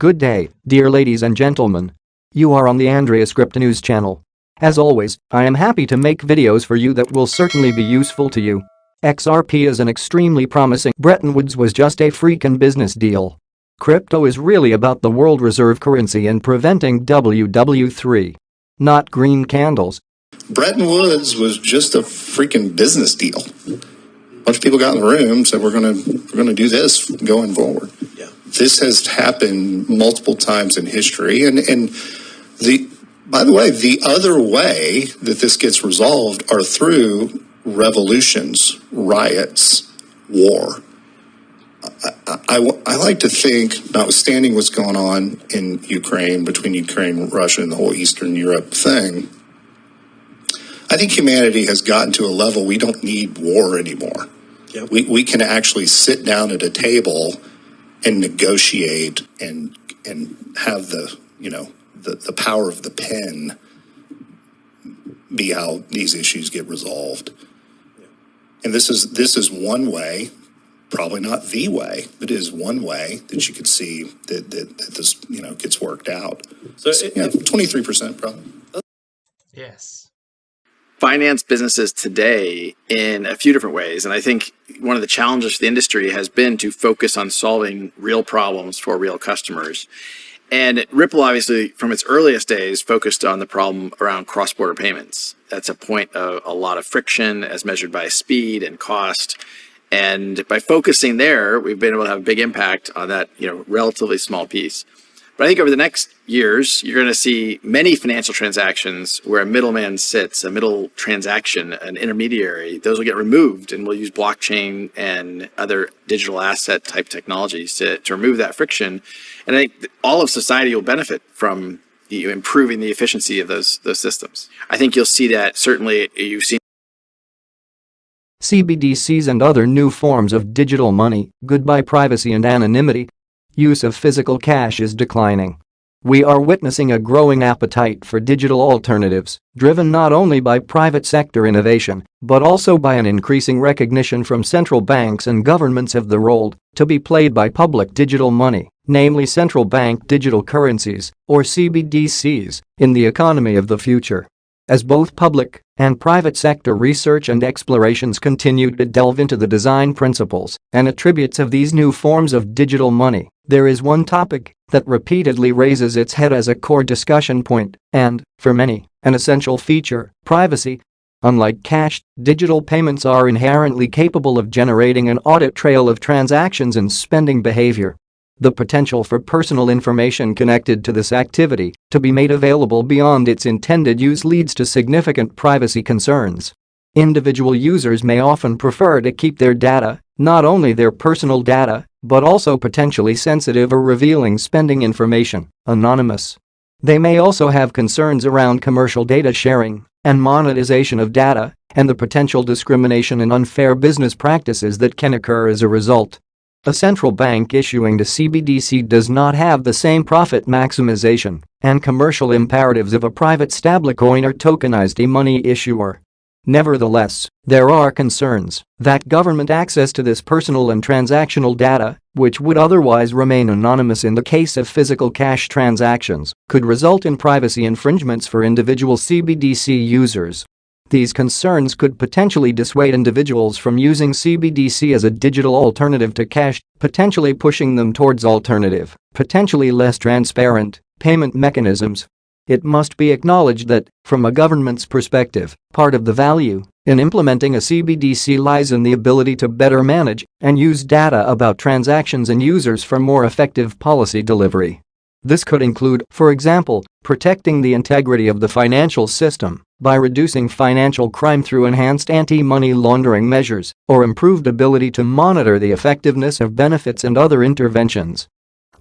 Good day, dear ladies and gentlemen. You are on the Andreas Crypto News channel. As always, I am happy to make videos for you that will certainly be useful to you. XRP is an extremely promising. Bretton Woods was just a freaking business deal. Crypto is really about the world reserve currency and preventing WW3. Not green candles. Bretton Woods was just a freaking business deal. A bunch of people got in the room and said, we're gonna do this going forward. Yeah. This has happened multiple times in history, and by the way, the other way that this gets resolved are through revolutions, riots, war. I like to think, notwithstanding what's going on in Ukraine, between Ukraine and Russia and the whole Eastern Europe thing, I think humanity has gotten to a level we don't need war anymore. Yep. We can actually sit down at a table and negotiate and have the power of the pen be how these issues get resolved. And this is one way, probably not the way, but it is one way that you could see that this gets worked out. So 23% probably. Yes. Finance businesses today in a few different ways. And I think one of the challenges for the industry has been to focus on solving real problems for real customers. And Ripple, obviously, from its earliest days, focused on the problem around cross-border payments. That's a point of a lot of friction as measured by speed and cost. And by focusing there, we've been able to have a big impact on that, relatively small piece. But I think over the next years, you're going to see many financial transactions where a middleman sits, a middle transaction, an intermediary. Those will get removed, and we'll use blockchain and other digital asset type technologies to remove that friction. And I think all of society will benefit from improving the efficiency of those systems. I think you'll see that certainly you've seen CBDCs and other new forms of digital money, goodbye privacy and anonymity. Use of physical cash is declining. We are witnessing a growing appetite for digital alternatives, driven not only by private sector innovation, but also by an increasing recognition from central banks and governments of the role to be played by public digital money, namely central bank digital currencies, or CBDCs, in the economy of the future. As both public and private sector research and explorations continue to delve into the design principles and attributes of these new forms of digital money, there is one topic that repeatedly raises its head as a core discussion point and, for many, an essential feature: privacy. Unlike cash, digital payments are inherently capable of generating an audit trail of transactions and spending behavior. The potential for personal information connected to this activity to be made available beyond its intended use leads to significant privacy concerns. Individual users may often prefer to keep their data, not only their personal data, but also potentially sensitive or revealing spending information, anonymous. They may also have concerns around commercial data sharing and monetization of data, and the potential discrimination and unfair business practices that can occur as a result. A central bank issuing the CBDC does not have the same profit maximization and commercial imperatives of a private stablecoin or tokenized e-money issuer. Nevertheless, there are concerns that government access to this personal and transactional data, which would otherwise remain anonymous in the case of physical cash transactions, could result in privacy infringements for individual CBDC users. These concerns could potentially dissuade individuals from using CBDC as a digital alternative to cash, potentially pushing them towards alternative, potentially less transparent, payment mechanisms. It must be acknowledged that, from a government's perspective, part of the value in implementing a CBDC lies in the ability to better manage and use data about transactions and users for more effective policy delivery. This could include, for example, protecting the integrity of the financial system by reducing financial crime through enhanced anti-money laundering measures or improved ability to monitor the effectiveness of benefits and other interventions.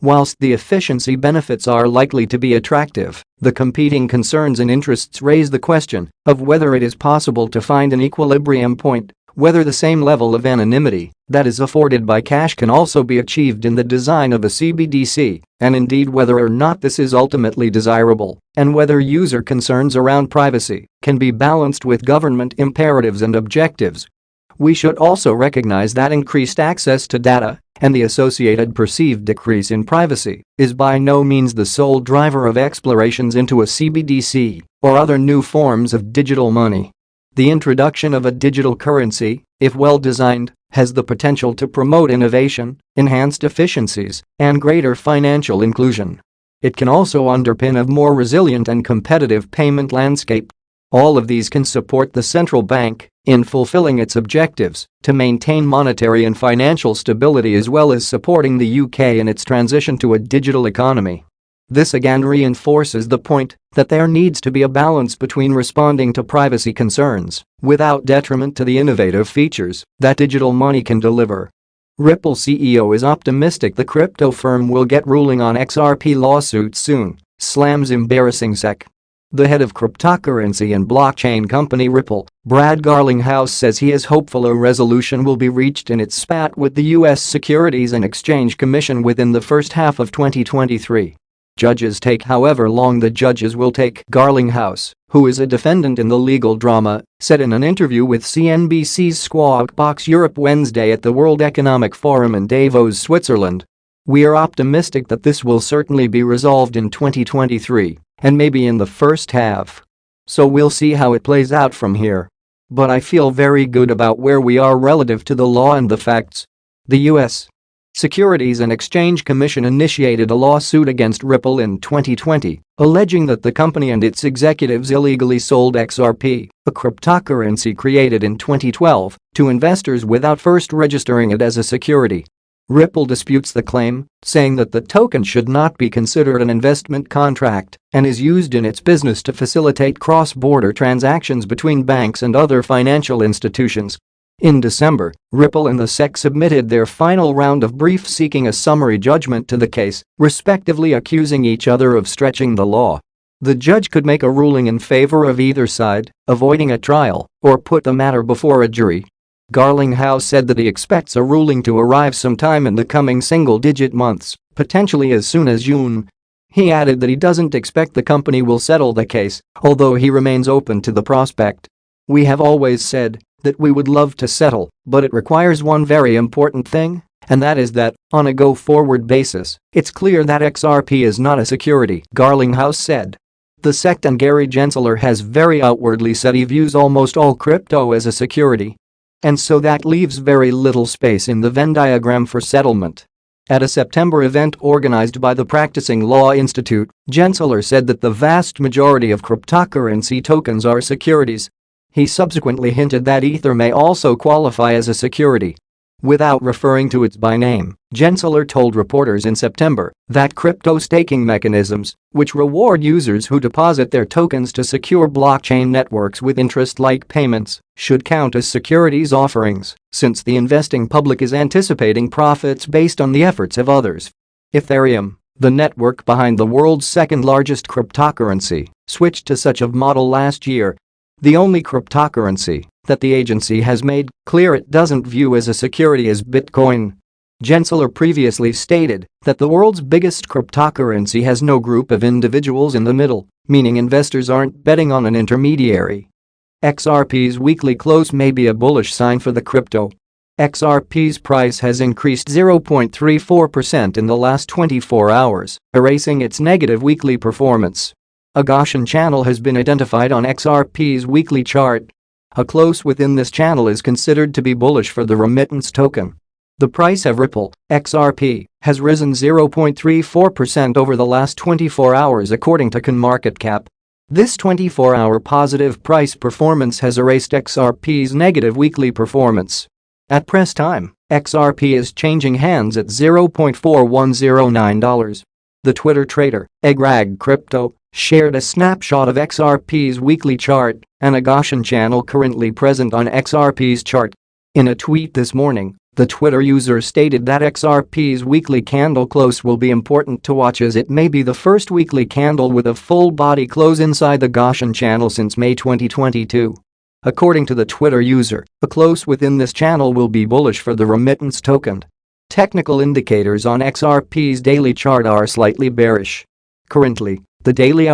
Whilst the efficiency benefits are likely to be attractive, the competing concerns and interests raise the question of whether it is possible to find an equilibrium point, whether the same level of anonymity that is afforded by cash can also be achieved in the design of a CBDC, and indeed whether or not this is ultimately desirable, and whether user concerns around privacy can be balanced with government imperatives and objectives. We should also recognize that increased access to data and the associated perceived decrease in privacy is by no means the sole driver of explorations into a CBDC or other new forms of digital money. The introduction of a digital currency, if well designed, has the potential to promote innovation, enhanced efficiencies, and greater financial inclusion. It can also underpin a more resilient and competitive payment landscape. All of these can support the central bank in fulfilling its objectives to maintain monetary and financial stability as well as supporting the UK in its transition to a digital economy. This again reinforces the point that there needs to be a balance between responding to privacy concerns without detriment to the innovative features that digital money can deliver. Ripple CEO is optimistic the crypto firm will get ruling on XRP lawsuit soon, slams embarrassing SEC. The head of cryptocurrency and blockchain company Ripple, Brad Garlinghouse, says he is hopeful a resolution will be reached in its spat with the U.S. Securities and Exchange Commission within the first half of 2023. Judges take however long the judges will take, Garlinghouse, who is a defendant in the legal drama, said in an interview with CNBC's Squawk Box Europe Wednesday at the World Economic Forum in Davos, Switzerland. We are optimistic that this will certainly be resolved in 2023 and maybe in the first half. So we'll see how it plays out from here. But I feel very good about where we are relative to the law and the facts. The U.S. Securities and Exchange Commission initiated a lawsuit against Ripple in 2020, alleging that the company and its executives illegally sold XRP, a cryptocurrency created in 2012, to investors without first registering it as a security. Ripple disputes the claim, saying that the token should not be considered an investment contract and is used in its business to facilitate cross-border transactions between banks and other financial institutions. In December, Ripple and the SEC submitted their final round of briefs seeking a summary judgment to the case, respectively accusing each other of stretching the law. The judge could make a ruling in favor of either side, avoiding a trial, or put the matter before a jury. Garlinghouse said that he expects a ruling to arrive sometime in the coming single-digit months, potentially as soon as June. He added that he doesn't expect the company will settle the case, although he remains open to the prospect. We have always said that we would love to settle, but it requires one very important thing, and that is that, on a go-forward basis, it's clear that XRP is not a security, Garlinghouse said. The SEC and Gary Gensler has very outwardly said he views almost all crypto as a security. And so that leaves very little space in the Venn diagram for settlement. At a September event organized by the Practicing Law Institute, Gensler said that the vast majority of cryptocurrency tokens are securities. He subsequently hinted that Ether may also qualify as a security. Without referring to it by name, Gensler told reporters in September that crypto staking mechanisms, which reward users who deposit their tokens to secure blockchain networks with interest-like payments, should count as securities offerings, since the investing public is anticipating profits based on the efforts of others. Ethereum, the network behind the world's second-largest cryptocurrency, switched to such a model last year. The only cryptocurrency that the agency has made clear it doesn't view as a security is Bitcoin. Gensler previously stated that the world's biggest cryptocurrency has no group of individuals in the middle, meaning investors aren't betting on an intermediary. XRP's weekly close may be a bullish sign for the crypto. XRP's price has increased 0.34% in the last 24 hours, erasing its negative weekly performance. A Gaussian channel has been identified on XRP's weekly chart. A close within this channel is considered to be bullish for the remittance token. The price of Ripple, XRP, has risen 0.34% over the last 24 hours according to CoinMarketCap. This 24-hour positive price performance has erased XRP's negative weekly performance. At press time, XRP is changing hands at $0.4109. The Twitter trader, Egrag Crypto, shared a snapshot of XRP's weekly chart and a Gaussian channel currently present on XRP's chart. In a tweet this morning, the Twitter user stated that XRP's weekly candle close will be important to watch as it may be the first weekly candle with a full body close inside the Gaussian channel since May 2022. According to the Twitter user, a close within this channel will be bullish for the remittance token. Technical indicators on XRP's daily chart are slightly bearish. Currently, the daily